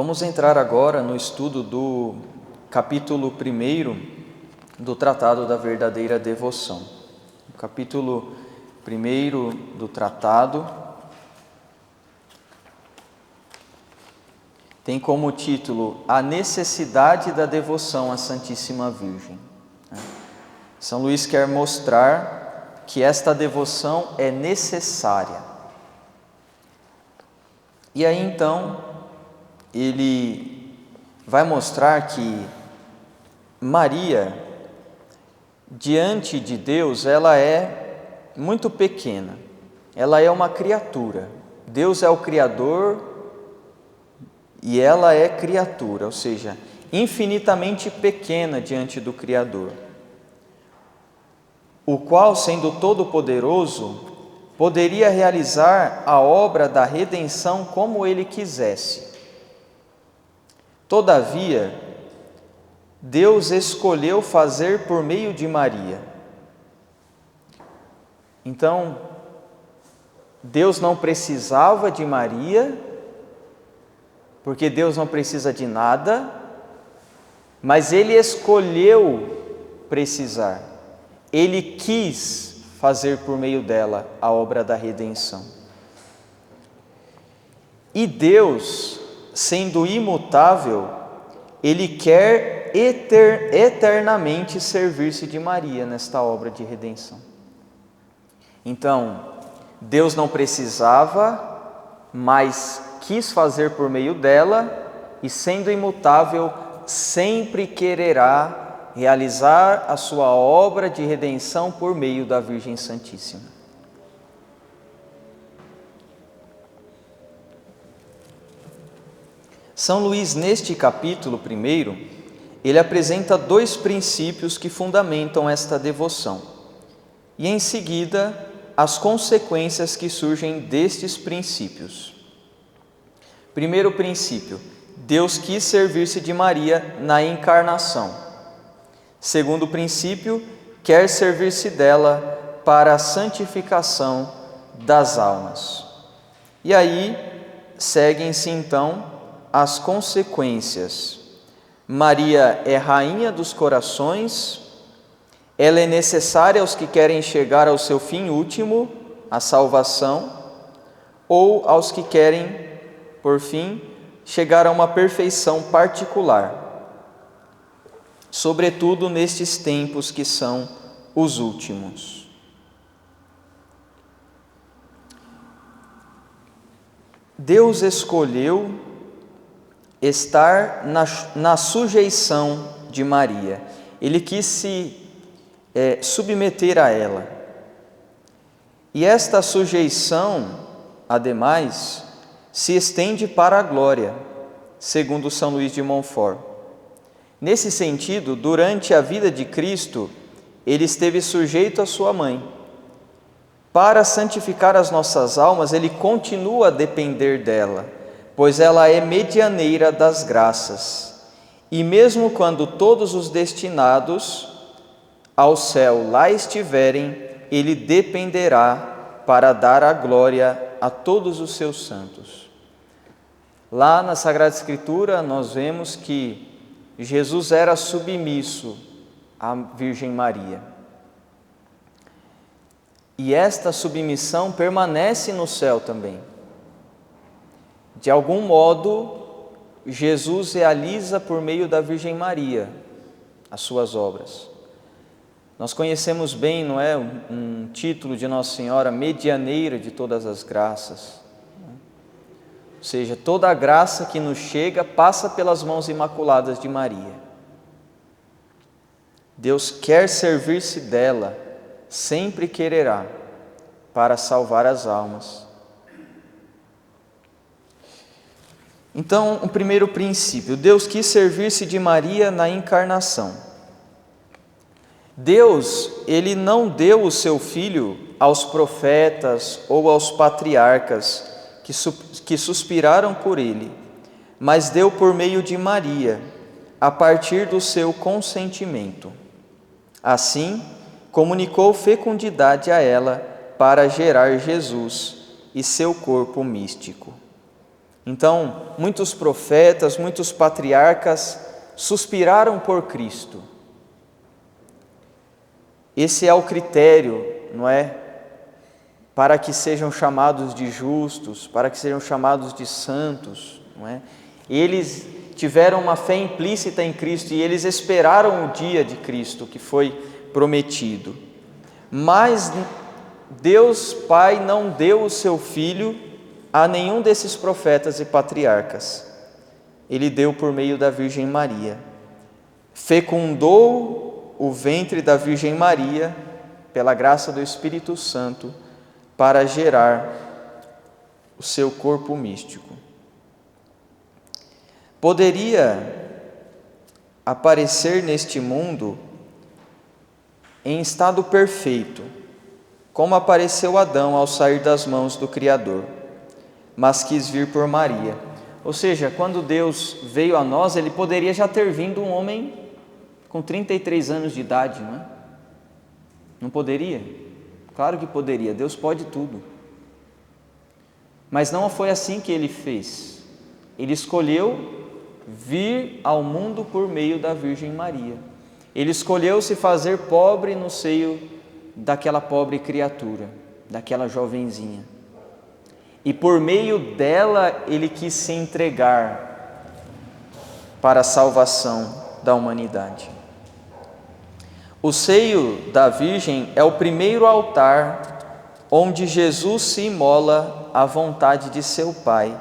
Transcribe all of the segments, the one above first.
Vamos entrar agora no estudo do capítulo 1 do Tratado da Verdadeira Devoção. O capítulo 1 do tratado tem como título A Necessidade da Devoção à Santíssima Virgem. São Luís quer mostrar que esta devoção é necessária. E aí então ele vai mostrar que Maria, diante de Deus, ela é muito pequena, ela é uma criatura. Deus é o Criador e ela é criatura, ou seja, infinitamente pequena diante do Criador, o qual, sendo todo-poderoso, poderia realizar a obra da redenção como ele quisesse. Todavia, Deus escolheu fazer por meio de Maria. Então, Deus não precisava de Maria, porque Deus não precisa de nada, mas Ele escolheu precisar. Ele quis fazer por meio dela a obra da redenção. E Deus, sendo imutável, Ele quer eternamente servir-se de Maria nesta obra de redenção. Então, Deus não precisava, mas quis fazer por meio dela, e sendo imutável, sempre quererá realizar a sua obra de redenção por meio da Virgem Santíssima. São Luís, neste capítulo 1, ele apresenta dois princípios que fundamentam esta devoção, e em seguida as consequências que surgem destes princípios. Primeiro princípio: Deus quis servir-se de Maria na encarnação. Segundo princípio: quer servir-se dela para a santificação das almas. E aí seguem-se então as consequências. Maria é rainha dos corações, ela é necessária aos que querem chegar ao seu fim último, a salvação, ou aos que querem, por fim, chegar a uma perfeição particular, sobretudo nestes tempos que são os últimos. Deus escolheu estar na sujeição de Maria. Ele quis se submeter a ela. E esta sujeição, ademais, se estende para a glória, segundo São Luís de Montfort. Nesse sentido, durante a vida de Cristo, ele esteve sujeito à sua mãe. Para santificar as nossas almas, ele continua a depender dela, pois ela é medianeira das graças. E mesmo quando todos os destinados ao céu lá estiverem, ele dependerá para dar a glória a todos os seus santos. Lá na Sagrada Escritura nós vemos que Jesus era submisso à Virgem Maria. E esta submissão permanece no céu também. De algum modo, Jesus realiza por meio da Virgem Maria as suas obras. Nós conhecemos bem, não é, um título de Nossa Senhora, medianeira de todas as graças. Ou seja, toda a graça que nos chega passa pelas mãos imaculadas de Maria. Deus quer servir-se dela, sempre quererá, para salvar as almas. Então, o primeiro princípio: Deus quis servir-se de Maria na encarnação. Deus, ele não deu o seu Filho aos profetas ou aos patriarcas que suspiraram por ele, mas deu por meio de Maria, a partir do seu consentimento. Assim, comunicou fecundidade a ela para gerar Jesus e seu corpo místico. Então, muitos profetas, muitos patriarcas suspiraram por Cristo. Esse é o critério, não é? Para que sejam chamados de justos, para que sejam chamados de santos, não é? Eles tiveram uma fé implícita em Cristo e eles esperaram o dia de Cristo que foi prometido. Mas Deus Pai não deu o seu Filho a nenhum desses profetas e patriarcas. Ele deu por meio da Virgem Maria. Fecundou o ventre da Virgem Maria, pela graça do Espírito Santo, para gerar o seu corpo místico. Poderia aparecer neste mundo em estado perfeito, como apareceu Adão ao sair das mãos do Criador, mas quis vir por Maria. Ou seja, quando Deus veio a nós, Ele poderia já ter vindo um homem com 33 anos de idade, não é? Não poderia? Claro que poderia, Deus pode tudo. Mas não foi assim que Ele fez. Ele escolheu vir ao mundo por meio da Virgem Maria. Ele escolheu se fazer pobre no seio daquela pobre criatura, daquela jovenzinha. E por meio dela Ele quis se entregar para a salvação da humanidade. O seio da Virgem é o primeiro altar onde Jesus se imola à vontade de seu Pai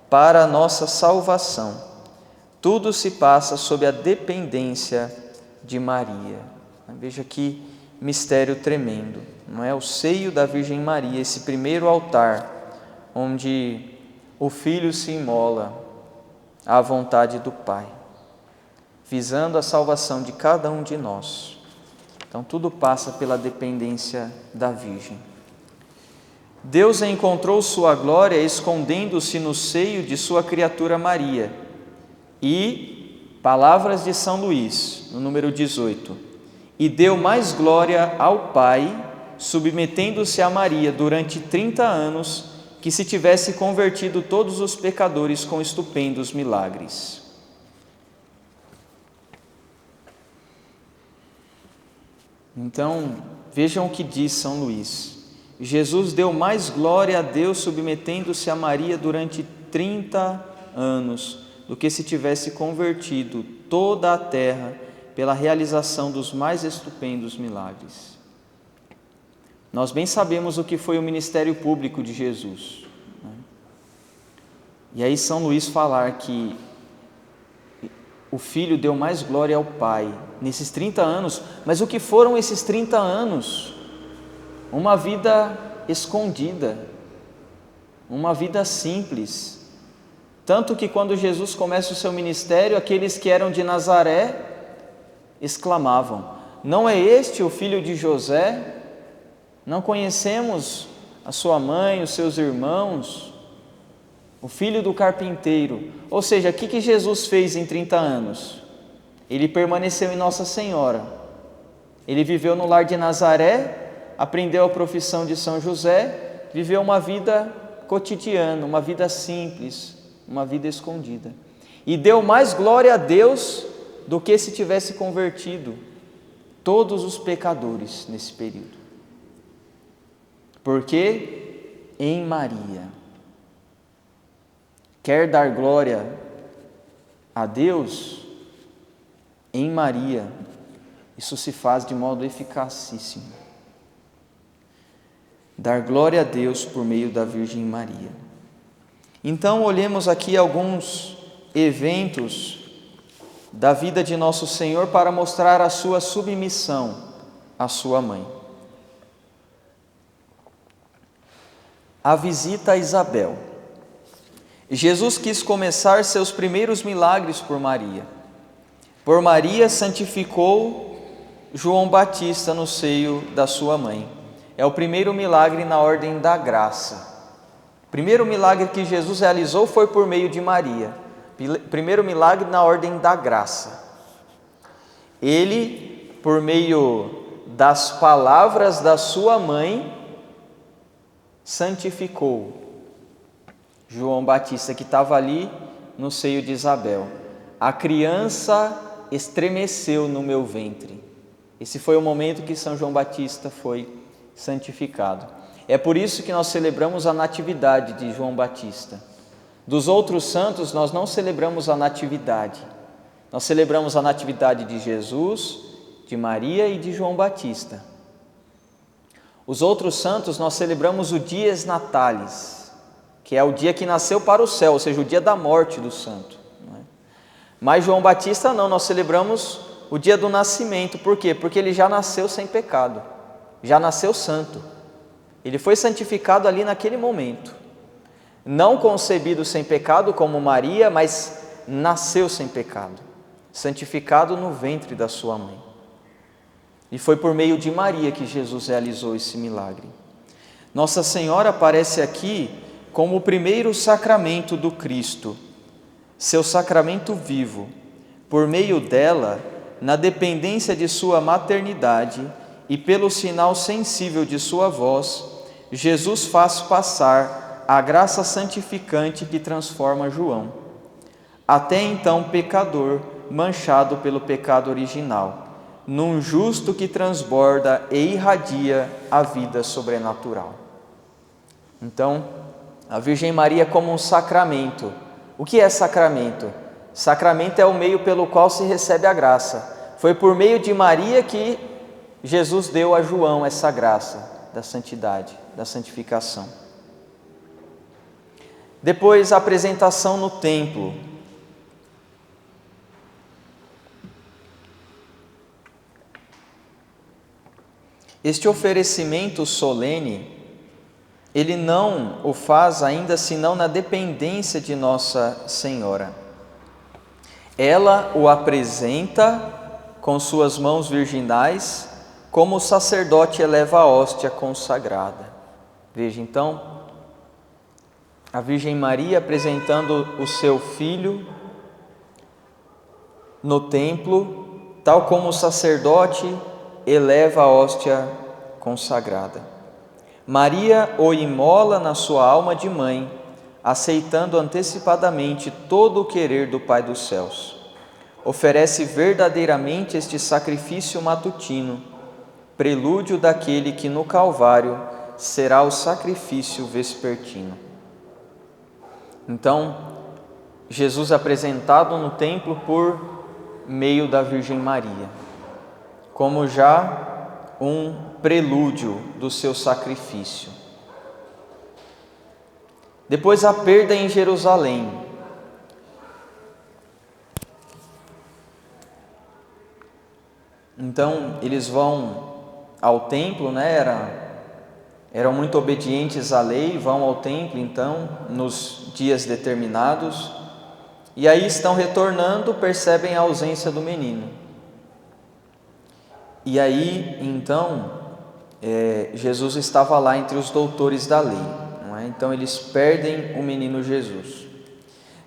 para a nossa salvação. Tudo se passa sob a dependência de Maria. Veja que mistério tremendo, não é? O seio da Virgem Maria, esse primeiro altar onde o Filho se imola à vontade do Pai, visando a salvação de cada um de nós. Então tudo passa pela dependência da Virgem. Deus encontrou sua glória escondendo-se no seio de sua criatura Maria. E, palavras de São Luís, no número 18, e deu mais glória ao Pai, submetendo-se a Maria durante 30 anos, que se tivesse convertido todos os pecadores com estupendos milagres. Então, vejam o que diz São Luís. Jesus deu mais glória a Deus submetendo-se a Maria durante 30 anos, do que se tivesse convertido toda a terra pela realização dos mais estupendos milagres. Nós bem sabemos o que foi o ministério público de Jesus, né? E aí São Luís falar que o Filho deu mais glória ao Pai nesses 30 anos, mas o que foram esses 30 anos? Uma vida escondida, uma vida simples. Tanto que quando Jesus começa o seu ministério, aqueles que eram de Nazaré exclamavam: não é este o filho de José? Não conhecemos a sua mãe, os seus irmãos, o filho do carpinteiro? Ou seja, o que Jesus fez em 30 anos? Ele permaneceu em Nossa Senhora. Ele viveu no lar de Nazaré, aprendeu a profissão de São José, viveu uma vida cotidiana, uma vida simples, uma vida escondida. E deu mais glória a Deus do que se tivesse convertido todos os pecadores nesse período. Porque em Maria, quer dar glória a Deus, em Maria, isso se faz de modo eficacíssimo. Dar glória a Deus por meio da Virgem Maria. Então, olhemos aqui alguns eventos da vida de Nosso Senhor para mostrar a sua submissão à sua mãe. A visita a Isabel. Jesus quis começar seus primeiros milagres por Maria. Por Maria santificou João Batista no seio da sua mãe. É o primeiro milagre na ordem da graça. O primeiro milagre que Jesus realizou foi por meio de Maria. Primeiro milagre na ordem da graça. Ele, por meio das palavras da sua mãe, santificou João Batista, que estava ali no seio de Isabel. A criança estremeceu no meu ventre. Esse foi o momento que São João Batista foi santificado. É por isso que nós celebramos a natividade de João Batista. Dos outros santos, nós não celebramos a natividade. Nós celebramos a natividade de Jesus, de Maria e de João Batista. Os outros santos, nós celebramos o Dies Natalis, que é o dia que nasceu para o céu, ou seja, o dia da morte do santo. Mas João Batista não, nós celebramos o dia do nascimento. Por quê? Porque ele já nasceu sem pecado, já nasceu santo. Ele foi santificado ali naquele momento. Não concebido sem pecado como Maria, mas nasceu sem pecado, santificado no ventre da sua mãe. E foi por meio de Maria que Jesus realizou esse milagre. Nossa Senhora aparece aqui como o primeiro sacramento do Cristo, seu sacramento vivo. Por meio dela, na dependência de sua maternidade e pelo sinal sensível de sua voz, Jesus faz passar a graça santificante que transforma João, até então pecador, manchado pelo pecado original, num justo que transborda e irradia a vida sobrenatural. Então, a Virgem Maria como um sacramento. O que é sacramento? Sacramento é o meio pelo qual se recebe a graça. Foi por meio de Maria que Jesus deu a João essa graça da santidade, da santificação. Depois, a apresentação no templo. Este oferecimento solene, ele não o faz ainda senão na dependência de Nossa Senhora. Ela o apresenta com suas mãos virginais, como o sacerdote eleva a hóstia consagrada. Veja então, a Virgem Maria apresentando o seu filho no templo, tal como o sacerdote eleva a hóstia consagrada. Maria o imola na sua alma de mãe, aceitando antecipadamente todo o querer do Pai dos céus. Oferece verdadeiramente este sacrifício matutino, prelúdio daquele que no Calvário será o sacrifício vespertino. Então, Jesus é apresentado no templo por meio da Virgem Maria, como já um prelúdio do seu sacrifício. Depois a perda em Jerusalém. Então eles vão ao templo, eram muito obedientes à lei, vão ao templo então nos dias determinados, e aí estão retornando, percebem a ausência do menino. E aí então Jesus estava lá entre os doutores da lei, não é? Então eles perdem o menino Jesus.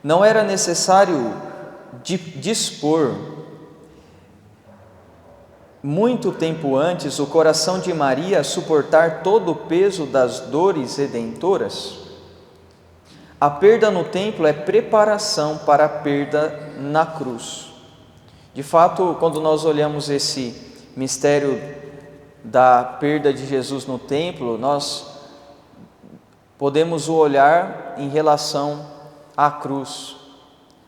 Não era necessário dispor muito tempo antes o coração de Maria a suportar todo o peso das dores redentoras? A perda no templo é preparação para a perda na cruz. De fato, quando nós olhamos esse mistério da perda de Jesus no templo, nós podemos o olhar em relação à cruz.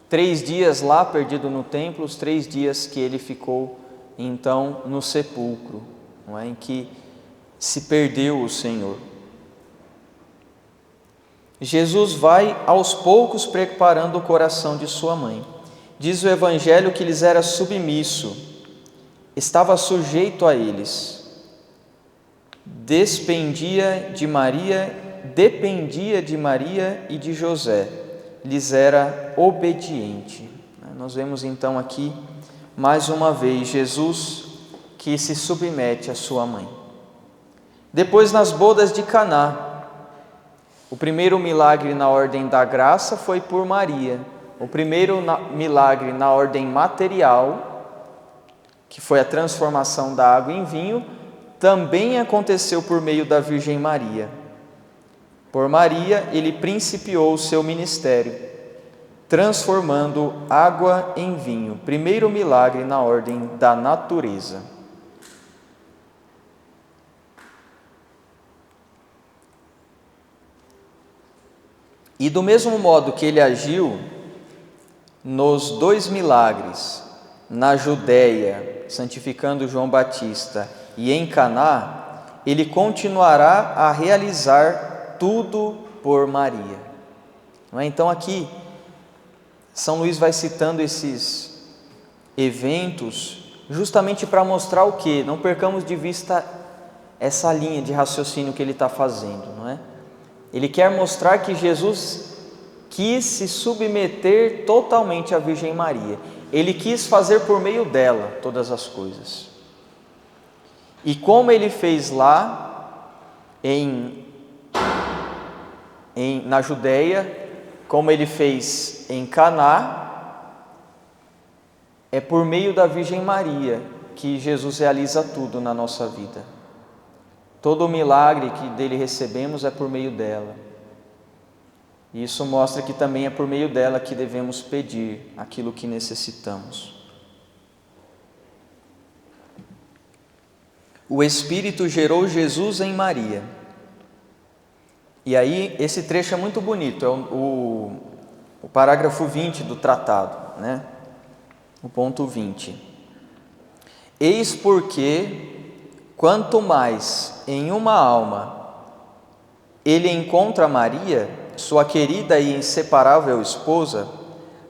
3 dias lá perdido no templo, os 3 dias que ele ficou então no sepulcro, não é? Em que se perdeu o Senhor. Jesus vai aos poucos preparando o coração de sua mãe. Diz o Evangelho que lhes era submisso, estava sujeito a eles, dependia de Maria e de José, lhes era obediente. Nós vemos então aqui mais uma vez Jesus que se submete à sua mãe. Depois, nas bodas de Caná, o primeiro milagre na ordem da graça foi por Maria. O primeiro milagre na ordem material, que foi a transformação da água em vinho, também aconteceu por meio da Virgem Maria. Por Maria, ele principiou o seu ministério, transformando água em vinho, primeiro milagre na ordem da natureza. E do mesmo modo que ele agiu nos 2 milagres, na Judéia, santificando João Batista, e em Caná, ele continuará a realizar tudo por Maria. Não é? Então aqui, São Luís vai citando esses eventos justamente para mostrar o quê? Não percamos de vista essa linha de raciocínio que ele está fazendo, não é? Ele quer mostrar que Jesus quis se submeter totalmente à Virgem Maria. Ele quis fazer por meio dela todas as coisas. E como ele fez lá na Judéia, como ele fez em Caná, é por meio da Virgem Maria que Jesus realiza tudo na nossa vida. Todo o milagre que dele recebemos é por meio dela. E isso mostra que também é por meio dela que devemos pedir aquilo que necessitamos. O Espírito gerou Jesus em Maria. E aí, esse trecho é muito bonito, é o parágrafo 20 do tratado, né? O ponto 20. Eis porque, quanto mais em uma alma ele encontra Maria, sua querida e inseparável esposa,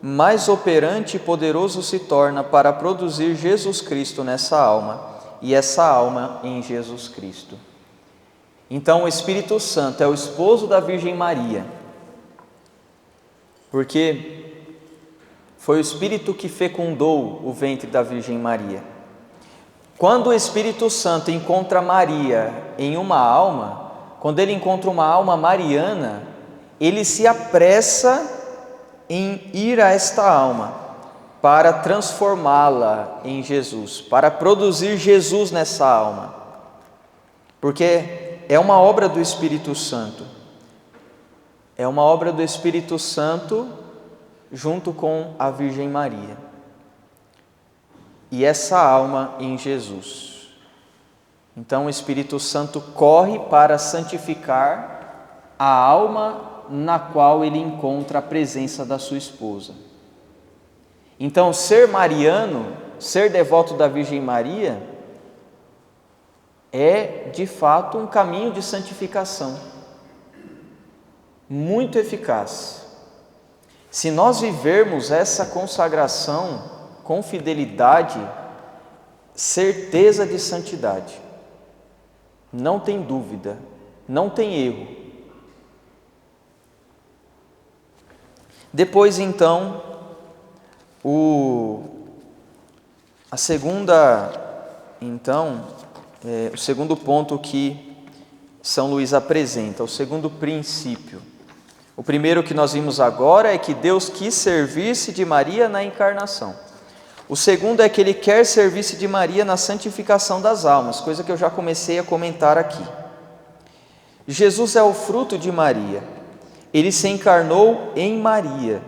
mais operante e poderoso se torna para produzir Jesus Cristo nessa alma, e essa alma em Jesus Cristo. Então o Espírito Santo é o esposo da Virgem Maria, porque foi o Espírito que fecundou o ventre da Virgem Maria. Quando o Espírito Santo encontra Maria em uma alma, quando ele encontra uma alma mariana, ele se apressa em ir a esta alma para transformá-la em Jesus, para produzir Jesus nessa alma, porque é uma obra do Espírito Santo, é uma obra do Espírito Santo junto com a Virgem Maria, e essa alma em Jesus. Então o Espírito Santo corre para santificar a alma na qual ele encontra a presença da sua esposa. Então, ser mariano, ser devoto da Virgem Maria, é de fato um caminho de santificação muito eficaz. Se nós vivermos essa consagração com fidelidade, certeza de santidade, não tem dúvida, não tem erro. Depois então, o segundo ponto que São Luís apresenta, o segundo princípio. O primeiro que nós vimos agora é que Deus quis servir-se de Maria na encarnação. O segundo é que Ele quer servir-se de Maria na santificação das almas, coisa que eu já comecei a comentar aqui. Jesus é o fruto de Maria. Ele se encarnou em Maria.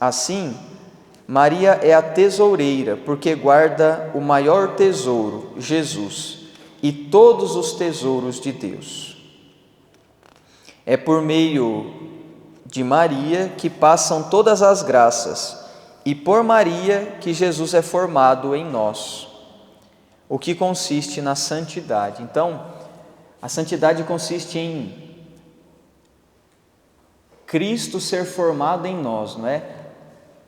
Assim, Maria é a tesoureira, porque guarda o maior tesouro, Jesus, e todos os tesouros de Deus. É por meio de Maria que passam todas as graças, e por Maria que Jesus é formado em nós, o que consiste na santidade. Então, a santidade consiste em Cristo ser formado em nós, não é?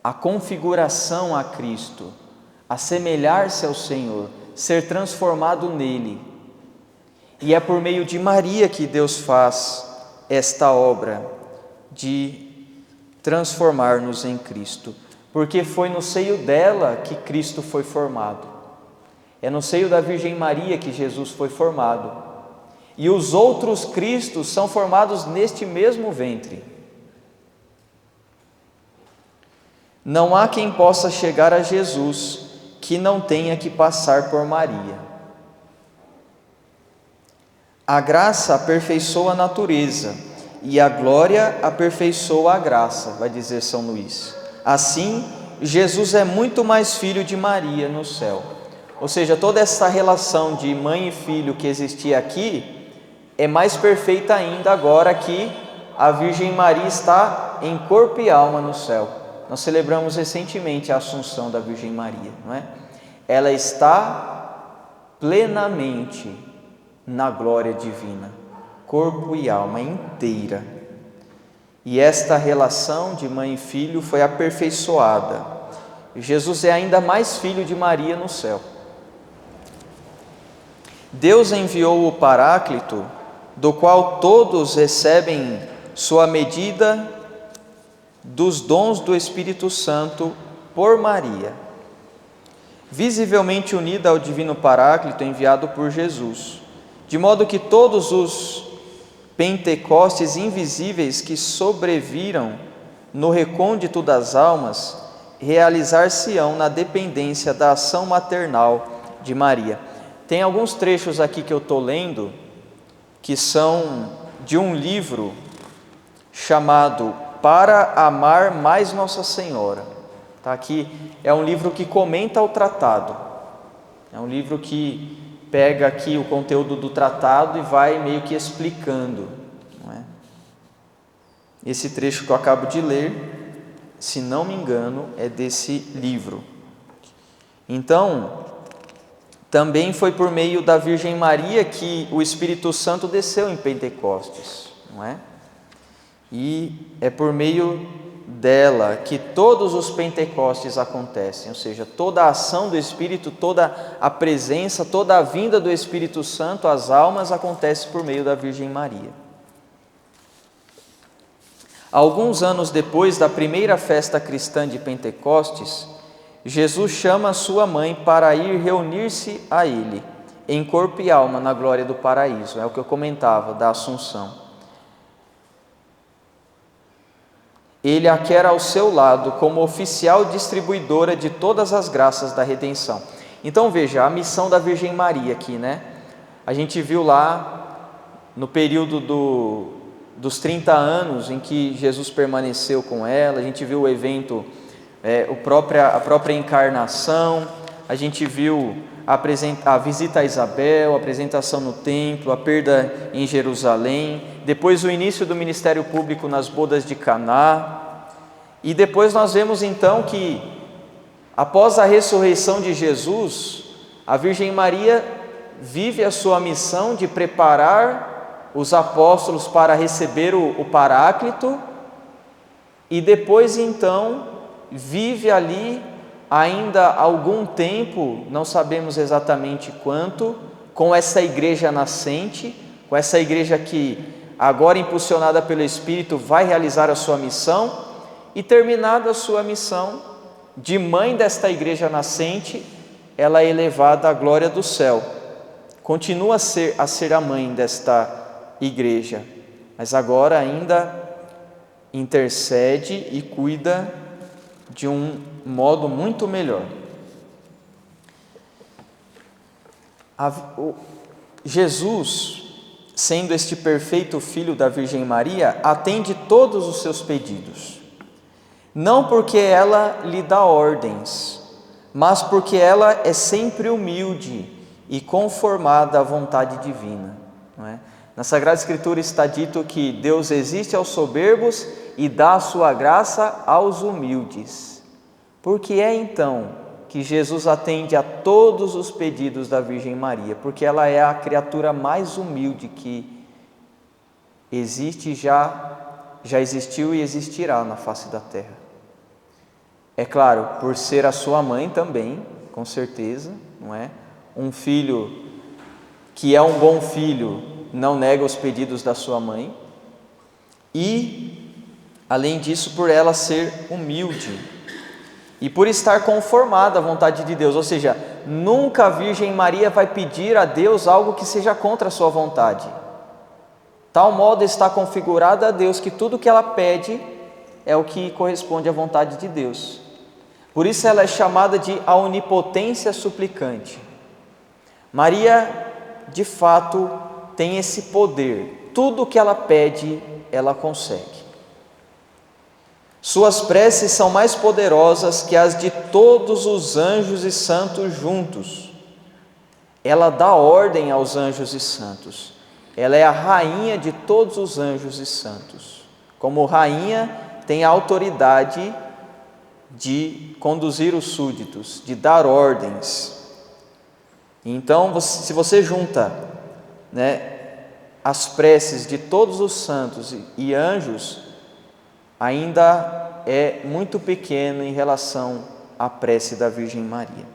A configuração a Cristo, assemelhar-se ao Senhor, ser transformado nele. E é por meio de Maria que Deus faz esta obra de transformar-nos em Cristo, porque foi no seio dela que Cristo foi formado. É no seio da Virgem Maria que Jesus foi formado. E os outros Cristos são formados neste mesmo ventre. Não há quem possa chegar a Jesus que não tenha que passar por Maria. A graça aperfeiçoa a natureza e a glória aperfeiçoa a graça, vai dizer São Luís. Assim, Jesus é muito mais filho de Maria no céu. Ou seja, toda essa relação de mãe e filho que existia aqui é mais perfeita ainda agora que a Virgem Maria está em corpo e alma no céu. Nós celebramos recentemente a Assunção da Virgem Maria, não é? Ela está plenamente na glória divina, corpo e alma inteira. E esta relação de mãe e filho foi aperfeiçoada. Jesus é ainda mais filho de Maria no céu. Deus enviou o Paráclito, do qual todos recebem sua medida dos dons do Espírito Santo por Maria, visivelmente unida ao divino Paráclito enviado por Jesus, de modo que todos os Pentecostes invisíveis que sobreviram no recôndito das almas realizar-se-ão na dependência da ação maternal de Maria. Tem alguns trechos aqui que eu estou lendo que são de um livro chamado Para Amar Mais Nossa Senhora. Tá aqui, é um livro que comenta o tratado. É um livro que pega aqui o conteúdo do tratado e vai meio que explicando, não é? Esse trecho que eu acabo de ler, se não me engano, é desse livro. Então, também foi por meio da Virgem Maria que o Espírito Santo desceu em Pentecostes, não é? E é por meio dela que todos os Pentecostes acontecem, ou seja, toda a ação do Espírito, toda a presença, toda a vinda do Espírito Santo às almas acontece por meio da Virgem Maria. Alguns anos depois da primeira festa cristã de Pentecostes, Jesus chama sua mãe para ir reunir-se a ele, em corpo e alma, na glória do paraíso. É o que eu comentava, da Assunção. Ele a quer ao seu lado como oficial distribuidora de todas as graças da redenção. Então veja, a missão da Virgem Maria aqui, né? A gente viu lá no período dos 30 anos em que Jesus permaneceu com ela, a gente viu o evento, a própria encarnação, a gente viu a visita a Isabel, a apresentação no templo, a perda em Jerusalém, depois o início do ministério público nas bodas de Caná, e depois nós vemos então que após a ressurreição de Jesus, a Virgem Maria vive a sua missão de preparar os apóstolos para receber o Paráclito, e depois então vive ali ainda algum tempo, não sabemos exatamente quanto, com essa igreja nascente, com essa igreja que agora impulsionada pelo Espírito vai realizar a sua missão, e terminada a sua missão de mãe desta igreja nascente, ela é elevada à glória do céu, continua a ser a mãe desta igreja, mas agora ainda intercede e cuida de um modo muito melhor. Jesus, sendo este perfeito filho da Virgem Maria, atende todos os seus pedidos, não porque ela lhe dá ordens, mas porque ela é sempre humilde e conformada à vontade divina, não é? Na Sagrada Escritura está dito que Deus resiste aos soberbos e dá a sua graça aos humildes. Por que é então que Jesus atende a todos os pedidos da Virgem Maria? Porque ela é a criatura mais humilde que existe, já existiu e existirá na face da terra. É claro, por ser a sua mãe também, com certeza, não é? Um filho que é um bom filho não nega os pedidos da sua mãe, e além disso, por ela ser humilde e por estar conformada à vontade de Deus, ou seja, nunca a Virgem Maria vai pedir a Deus algo que seja contra a sua vontade. Tal modo está configurada a Deus que tudo que ela pede é o que corresponde à vontade de Deus. Por isso ela é chamada de a onipotência suplicante. Maria, de fato, tem esse poder. tudo que ela pede, ela consegue. Suas preces são mais poderosas que as de todos os anjos e santos juntos. Ela dá ordem aos anjos e santos. Ela é a rainha de todos os anjos e santos. Como rainha, tem a autoridade de conduzir os súditos, de dar ordens. Então, se você junta, as preces de todos os santos e anjos, ainda é muito pequeno em relação à prece da Virgem Maria.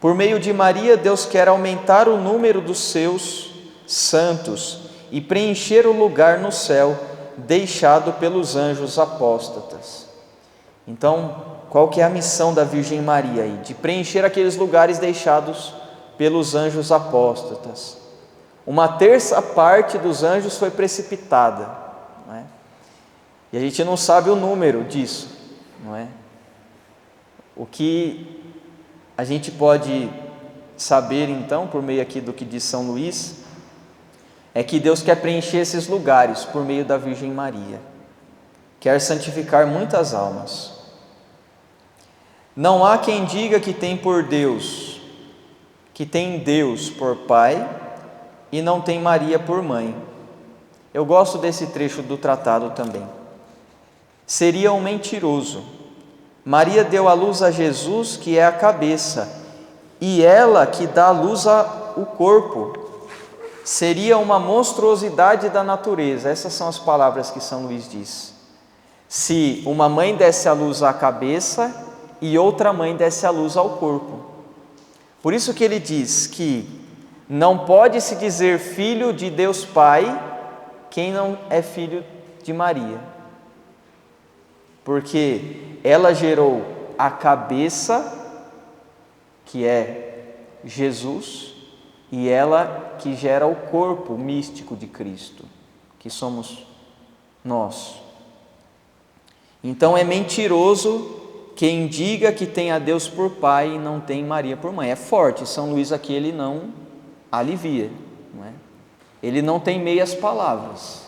Por meio de Maria, Deus quer aumentar o número dos seus santos e preencher o lugar no céu deixado pelos anjos apóstatas. Então, qual que é a missão da Virgem Maria aí? De preencher aqueles lugares deixados pelos anjos apóstatas. Uma terça parte dos anjos foi precipitada, não é? E a gente não sabe o número disso, não é? O que a gente pode saber então, por meio aqui do que diz São Luís, é que Deus quer preencher esses lugares por meio da Virgem Maria, quer santificar muitas almas. Não há quem diga que tem Deus por pai e não tem Maria por mãe. Eu gosto desse trecho do tratado também. Seria um mentiroso. Maria deu à luz a Jesus, que é a cabeça, e ela que dá à luz ao corpo. Seria uma monstruosidade da natureza. Essas são as palavras que São Luís diz. Se uma mãe desse à luz à cabeça e outra mãe desse à luz ao corpo. Por isso que ele diz que não pode se dizer filho de Deus Pai quem não é filho de Maria, porque ela gerou a cabeça, que é Jesus, e ela que gera o corpo místico de Cristo, que somos nós. Então é mentiroso quem diga que tem a Deus por pai e não tem Maria por mãe. É forte, São Luís aqui ele não alivia, não é? Ele não tem meias palavras.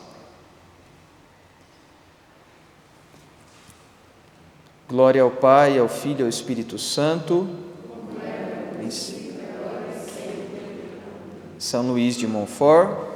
Glória ao Pai, ao Filho e ao Espírito Santo. São Luís de Montfort.